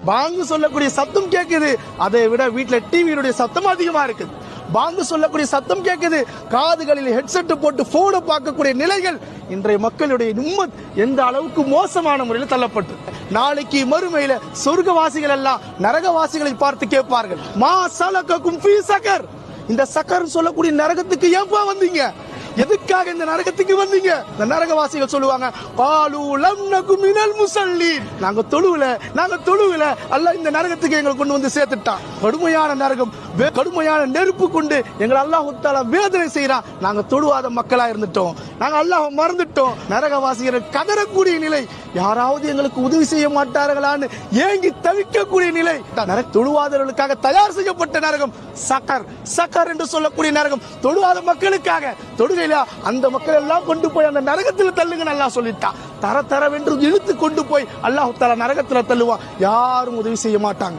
பாங்கு சொல்லக்கூடிய சத்தம் கேட்குது, அதை விட வீட்டுல டிவியினுடைய சத்தம் அதிகமா இருக்குது. பாங்கு சொல்லக்கூடிய சத்தம் கேட்குது, காதுகளில் ஹெட்செட் போட்டு போனை பார்க்கக்கூடிய நிலைகள் இன்றைய மக்களுடைய நிம்மதி எந்த அளவுக்கு மோசமான முறையில் தள்ளப்பட்டு, நாளைக்கு மறுமையில சொர்க்கவாசிகள் எல்லாம் நரகவாசிகளை பார்த்து கேட்பார்கள், மா சலகக்கும் ஃபீ சகர், இந்த சக்கர் சொல்லக்கூடிய நரகத்துக்கு ஏன்பா வந்தீங்க, எதுக்காக இந்த நரகத்துக்கு வந்தீங்க? இந்த நரகவாசிகள் சொல்லுவாங்க, காலு லம் நகு மினல் முஸல்லீன், நாங்க தொழுவல அல்லாஹ் இந்த நரகத்துக்கு எங்களை கொண்டு வந்து சேர்த்துட்டான். கடுமையான நரகம், கடுமையான நெருப்பு கொண்டு எங்களை அல்லாஹ் தஆலா வேதனை செய்யறான். நாங்க தொழுவாத மக்களா இருந்துட்டோம், நாங்க அல்லாஹ் மறந்துட்டோம். நரகவாசிகள் கதறக்கூடிய நிலை, யாராவது எங்களுக்கு உதவி செய்ய மாட்டார்களான்னு ஏங்கி தவிக்கக்கூடிய நிலை. தொழுவாதவர்களுக்காக தயார் செய்யப்பட்ட நரகம் சக்கர், சக்கர் என்று சொல்லக்கூடிய நரகம் தொழுவாத மக்களுக்காக. தொழுகையில அந்த மக்கள் எல்லாம் கொண்டு போய் அந்த நரகத்தில் தள்ளுங்க நல்லா சொல்லிட்டான். தரவென்று இழுத்து கொண்டு போய் அல்லாஹ் தஆலா நரகத்தில் தள்ளுவான். யாரும் உதவி செய்ய மாட்டாங்க.